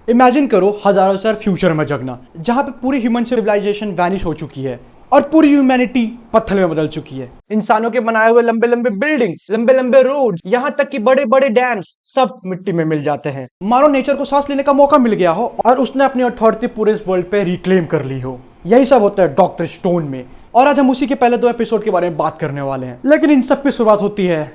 Imagine करो हजारों साल फ्यूचर में जगना, जहां पे पूरी ह्यूमन सिविलाइजेशन वैनिश हो चुकी है और पूरी ह्यूमैनिटी पत्थर में बदल चुकी है। इंसानों के बनाए हुए लंबे लंबे बिल्डिंग्स, लंबे लंबे रोड, यहाँ तक कि बड़े बड़े डैम्स सब मिट्टी में मिल जाते हैं। मानो नेचर को सांस लेने का मौका मिल गया हो और उसने अपनी अथॉरिटी पूरे इस वर्ल्ड पे रिक्लेम कर ली हो। यही सब होता है डॉक्टर स्टोन में, और आज हम उसी के पहले 2 एपिसोड के बारे में बात करने वाले हैं। लेकिन इन सब की शुरुआत होती है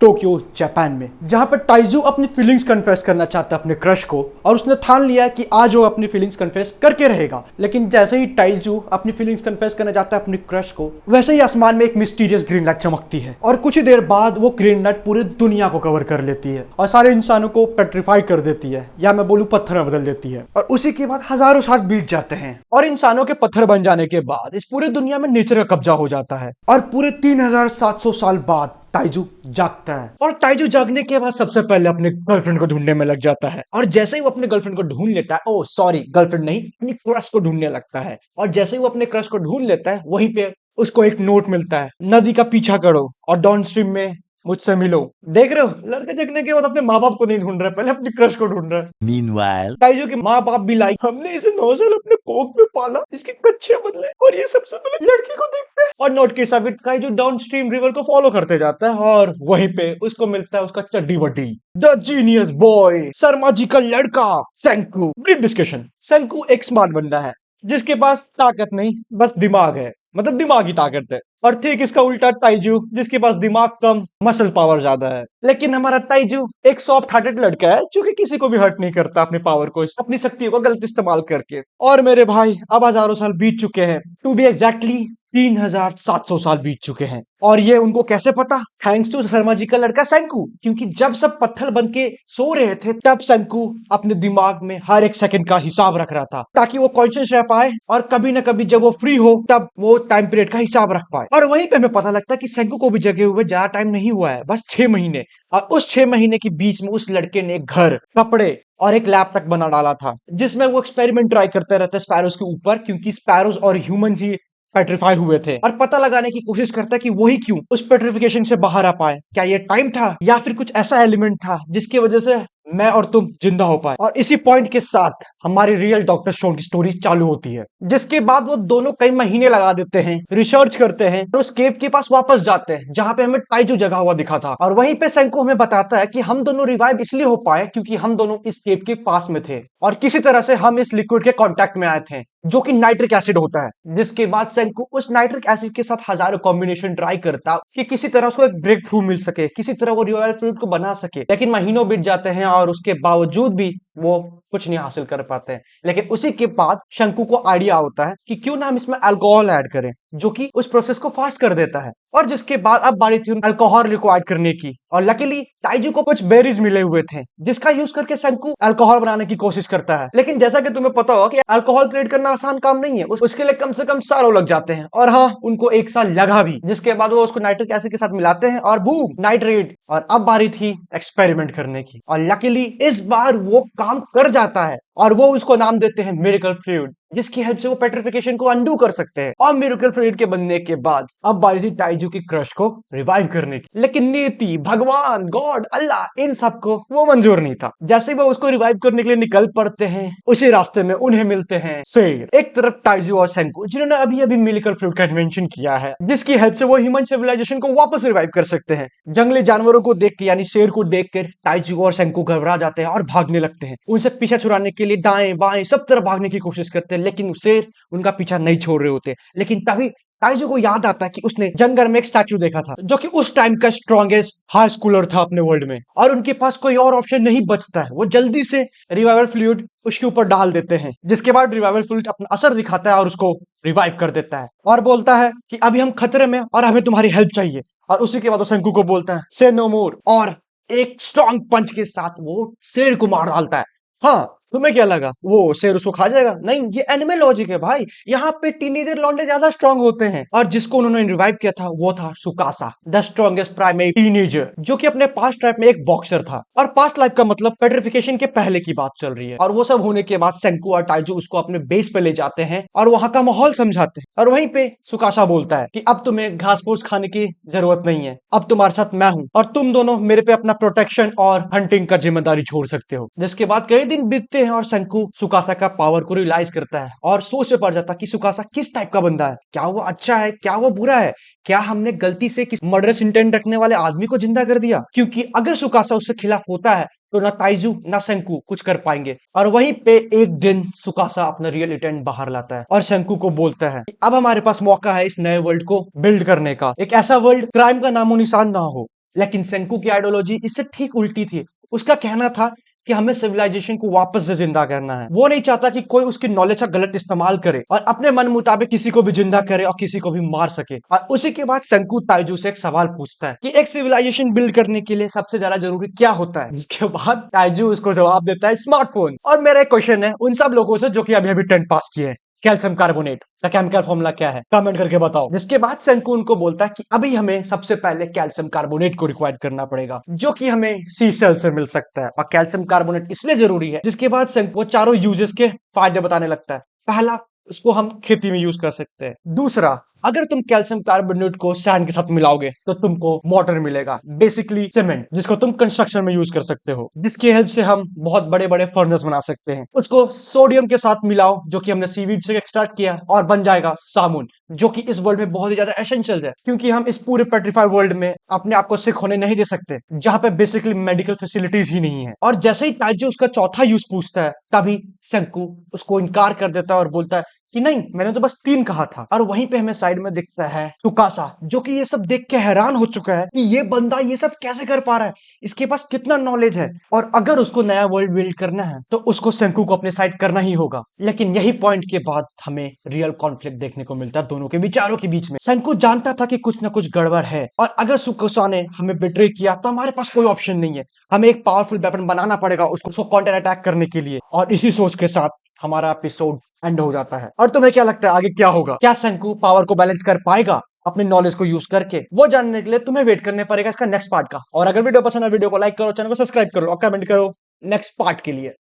टोक्यो जापान में, जहां पर टाइजू अपनी फीलिंग्स कन्फेस करना चाहता है अपने क्रश को, और उसने ठान लिया कि आज वो अपनी फीलिंग्स कन्फेस करके रहेगा। लेकिन जैसे ही टाइजू अपनी फीलिंग्स कन्फेस करना चाहता है अपने क्रश को, वैसे ही आसमान में एक मिस्टीरियस ग्रीन लाइट चमकती है और कुछ ही देर बाद वो ग्रीन लाइट पूरी दुनिया को कवर कर लेती है और सारे इंसानों को पेट्रीफाई कर देती है, या मैं बोलूं पत्थर में बदल देती है। और उसी के बाद हजारों साल बीत जाते हैं और इंसानों के पत्थर बन जाने के बाद इस पूरी दुनिया में नेचर का कब्जा हो जाता है। और पूरे 3700 साल बाद टाइजू जागता है, और टाइजू जागने के बाद सबसे पहले अपने गर्लफ्रेंड को ढूंढने में लग जाता है। और जैसे ही वो अपने गर्लफ्रेंड को ढूंढ लेता है, ओ सॉरी गर्लफ्रेंड नहीं, अपनी क्रश को ढूंढने लगता है। और जैसे ही वो अपने क्रश को ढूंढ लेता है, वहीं पे उसको एक नोट मिलता है, नदी का पीछा करो और डाउन स्ट्रीम में मुझसे मिलो। देख रहे हो, लड़का जगने के बाद अपने माँ बाप को नहीं ढूंढ रहा है, पहले अपनी क्रश को ढूंढ रहा है। Meanwhile, टाइजू के माँ बाप भी लाइक, हमने इसे 9 साल अपने कोख में पाला, इसके कच्चे बदले, और ये सबसे पहले लड़की को देखते हैं। और नोट के साबित टाइजू डाउन स्ट्रीम रिवर को फॉलो करते जाता है और वहीं पे उसको मिलता है उसका चड्डी बड्डी, the genius boy, Sharma ji का लड़का सेंकू। Brief discussion. सेंकू एक स्मार्ट बंदा है जिसके पास ताकत नहीं, बस दिमाग है, मतलब दिमागी ताकत है। और ठीक इसका उल्टा टाइजू, जिसके पास दिमाग कम, मसल पावर ज्यादा है। लेकिन हमारा टाइजू एक सॉफ्ट हार्टेड लड़का है जो कि किसी को भी हर्ट नहीं करता अपनी पावर को, अपनी शक्तियों को गलत इस्तेमाल करके। और मेरे भाई, अब हजारों साल बीत चुके हैं, टू बी एग्जैक्टली 3700 साल बीत चुके हैं। और ये उनको कैसे पता? थैंक्स टू शर्मा जी का लड़का सेंकू, क्योंकि जब सब पत्थर बन के सो रहे थे, तब सेंकू अपने दिमाग में हर एक सेकंड का हिसाब रख रहा था, ताकि वो कॉन्शियस रह पाए और कभी ना कभी जब वो फ्री हो तब वो टाइम पीरियड का हिसाब रख पाए। और वहीं पे हमें पता लगता है कि सेंकू को भी जगे हुए ज्यादा टाइम नहीं हुआ है, बस 6 महीने। और उस 6 महीने के बीच में उस लड़के ने एक घर, कपड़े और एक लैब तक बना डाला था, जिसमें वो एक्सपेरिमेंट ट्राई करते रहते स्पैरोज के ऊपर, क्योंकि स्पैरोज और ह्यूमंस ही पेट्रीफाई हुए थे। और पता लगाने की कोशिश करता है कि वही क्यों उस पेट्रिफिकेशन से बाहर आ पाए। क्या ये टाइम था या फिर कुछ ऐसा एलिमेंट था जिसकी वजह से मैं और तुम जिंदा हो पाए। और इसी पॉइंट के साथ हमारी रियल डॉक्टर स्टोन की स्टोरी चालू होती है, जिसके बाद वो दोनों कई महीने लगा देते हैं, रिसर्च करते हैं और उस केव के पास वापस जाते हैं जहां पे हमें टाइजू जगा हुआ दिखा था। और वहीं पे सेंको हमें बताता है कि हम दोनों रिवाइव इसलिए हो पाए क्योंकि हम दोनों इस केव के पास में थे और किसी तरह से हम इस लिक्विड के कांटेक्ट में आए थे, जो कि नाइट्रिक एसिड होता है। जिसके बाद सेंको उस नाइट्रिक एसिड के साथ हजारों कॉम्बिनेशन ट्राई करता कि किसी तरह उसको एक ब्रेक थ्रू मिल सके, किसी तरह वो रिवाइवल फ्लूइड को बना सके। लेकिन महीनों बीत जाते हैं और उसके बावजूद भी वो कुछ नहीं हासिल कर पाते हैं। लेकिन उसी के बाद शंकु को आइडिया होता है कि क्यों ना हम इसमें अल्कोहल ऐड करें, जो कि उस प्रोसेस को फास्ट कर देता है। और जिसके बाद अब बारी थी अल्कोहल रिक्वायर्ड करने की, और लकीली टाइजू को कुछ बेरीज मिले हुए थे, जिसका यूज करके शंकु अल्कोहल बनाने की कोशिश करता है। लेकिन जैसा कि तुम्हें पता होगा कि अल्कोहल क्रिएट करना आसान काम नहीं है, उसके लिए कम से कम सालों लग जाते हैं। और हाँ, उनको 1 साल लगा भी, जिसके बाद वो उसको नाइट्रिक एसिड के साथ मिलाते हैं और बूम, नाइट्रेट। और अब बारी थी एक्सपेरिमेंट करने की, और लकीली इस बार वो काम कर जाता है और वो उसको नाम देते हैं मिरेकल फ्लूइड, जिसकी हेल्प से वो पेट्रिफिकेशन को अंडू कर सकते हैं। और मिरेकल फ्लूइड के बनने के बाद अब बारी थी टाइजू की क्रश को रिवाइव करने की। लेकिन नीति, भगवान, गॉड, अल्लाह, इन सबको वो मंजूर नहीं था। जैसे वो उसको रिवाइव करने के लिए निकल पड़ते हैं, उसी रास्ते में उन्हें मिलते हैं शेर। एक तरफ टाइजू और सेंकू, जिन्होंने अभी अभी मिरेकल फ्लूइड का इन्वेंशन किया है, जिसकी हेल्प से वो ह्यूमन सिविलाइजेशन को वापस रिवाइव कर सकते हैं। जंगली जानवरों को देख के, यानी शेर को देख कर टाइजू और सेंकू घबरा जाते हैं और भागने लगते हैं। उनसे पीछा छुड़ाने के लिए दाएं बाएं सब तरफ भागने की कोशिश करते हैं, लेकिन शेर उनका पीछा नहीं छोड़ रहे होते। लेकिन तभी टाइजू को याद आता है कि उसने जंगल में एक स्टैचू देखा था, जो कि उस टाइम का स्ट्रॉन्गेस्ट हाई स्कूलर था अपने वर्ल्ड में, और उनके पास कोई और ऑप्शन नहीं बचता है। वो जल्दी से रिवाइवल फ्लूइड उसके ऊपर डाल देते हैं, जिसके बाद रिवाइवल फ्लूइड अपना असर दिखाता है और उसको रिवाइव कर देता है और बोलता है कि अभी हम खतरे में और हमें तुम्हारी हेल्प चाहिए। और उसी के बाद वो शंकु को बोलता है से नो मोर, और एक स्ट्रॉन्ग पंच के साथ वो शेर को मार डालता है। हाँ, तुम्हें क्या लगा वो शेर उसको खा जाएगा? नहीं, ये एनिमल लॉजिक है भाई। यहाँ पे टीनेजर लौंडे ज्यादा स्ट्रांग होते हैं, और जिसको उन्होंने रिवाइव किया था वो था सुकासा, द स्ट्रॉन्गेस्ट प्राइमेट टीनेजर, जो कि अपने पास्ट लाइफ में एक बॉक्सर था। और पास्ट लाइफ का मतलब पेट्रिफिकेशन के पहले की बात चल रही है। और वो सब होने के बाद सेंकू और टाइजू उसको अपने बेस पे ले जाते हैं और वहां का माहौल समझाते हैं। और वहीं पे सुकासा बोलता है कि अब तुम्हें घास फूस खाने की जरूरत नहीं है, अब तुम्हारे साथ मैं हूं और तुम दोनों मेरे पे अपना प्रोटेक्शन और हंटिंग का जिम्मेदारी छोड़ सकते हो। जिसके बाद कई दिन बीतते हैं और सेंकू सुकासा का पावर को रियलाइज करता है और सोच में पड़ जाता है कि सुकासा किस टाइप का बंदा है, क्या वो अच्छा है, क्या वो बुरा है, क्या हमने गलती से किसी मर्डरस इंटेंट रखने वाले आदमी को जिंदा कर दिया। क्योंकि अगर सुकासा उसके खिलाफ होता है तो ना ताइजू ना सेंकू कुछ कर पाएंगे। और वहीं पे एक दिन सुकासा अपना रियल इंटेंट बाहर लाता है और सेंकू को बोलता है कि अब हमारे पास मौका है इस नए वर्ल्ड को बिल्ड करने का, एक ऐसा वर्ल्ड क्राइम का नामो निशान ना हो। लेकिन सेंकू की आइडियोलॉजी इससे ठीक उल्टी थी। उसका कहना था कि हमें सिविलाइजेशन को वापस से जिंदा करना है। वो नहीं चाहता कि कोई उसकी नॉलेज का गलत इस्तेमाल करे और अपने मन मुताबिक किसी को भी जिंदा करे और किसी को भी मार सके। और उसी के बाद शंकु ताइजू से एक सवाल पूछता है कि एक सिविलाइजेशन बिल्ड करने के लिए सबसे ज्यादा जरूरी क्या होता है। जिसके बाद ताइजू उसको जवाब देता है स्मार्टफोन। और मेरा एक क्वेश्चन है उन सब लोगों से जो कि अभी अभी 10th पास किए हैं, कैल्शियम कार्बोनेट का केमिकल फॉर्मूला क्या है, कमेंट करके बताओ। जिसके बाद शंकु उनको बोलता है कि अभी हमें सबसे पहले कैल्शियम कार्बोनेट को रिक्वायर करना पड़ेगा, जो कि हमें सी सेल से मिल सकता है। और कैल्शियम कार्बोनेट इसलिए जरूरी है। जिसके बाद शंकु वो चारों यूजेस के फायदे बताने लगता है। पहला, उसको हम खेती में यूज कर सकते हैं। दूसरा, अगर तुम कैल्शियम कार्बोनेट को सैंड के साथ मिलाओगे तो तुमको मोटर मिलेगा, बेसिकली सीमेंट, जिसको तुम कंस्ट्रक्शन में यूज कर सकते हो, जिसकी हेल्प से हम बहुत बड़े बड़े फर्नेस बना सकते हैं। उसको सोडियम के साथ मिलाओ जो कि हमने सीवीड से एक्सट्रैक्ट किया और बन जाएगा साबुन, जो कि इस वर्ल्ड में बहुत ही ज्यादा एसेंशियल है। क्योंकि हम इस पूरे पेट्रीफाइड वर्ल्ड में अपने आप को सिक होने नहीं दे सकते, जहां पे बेसिकली मेडिकल फैसिलिटीज ही नहीं है। और जैसे ही ताइजू उसका चौथा यूज पूछता है तभी शंकु उसको इनकार कर देता है और बोलता है कि नहीं, मैंने तो बस 3 कहा था। और वहीं पे हमें साइड में दिखता है सुकासा, जो कि ये सब देख के हैरान हो चुका है कि ये बंदा ये सब कैसे कर पा रहा है, इसके पास कितना नॉलेज है। और अगर उसको नया वर्ल्ड बिल्ड करना है तो उसको शंकु को अपने साइड करना ही होगा। लेकिन यही पॉइंट के बाद हमें रियल कॉन्फ्लिक्ट देखने को मिलता है दोनों के विचारों के बीच में। शंकु जानता था कि कुछ ना कुछ गड़बड़ है और अगर सुकासा ने हमें बिट्रे किया तो हमारे पास कोई ऑप्शन नहीं है, हमें एक पावरफुल वेपन बनाना पड़ेगा उसको काउंटर अटैक करने के लिए। और इसी सोच के साथ हमारा एपिसोड एंड हो जाता है। और तुम्हें क्या लगता है आगे क्या होगा? क्या शंकु पावर को बैलेंस कर पाएगा अपने नॉलेज को यूज करके? वो जानने के लिए तुम्हें वेट करने पड़ेगा इसका नेक्स्ट पार्ट का। और अगर वीडियो पसंद है वीडियो को लाइक करो, चैनल को सब्सक्राइब करो और कमेंट करो नेक्स्ट पार्ट के लिए।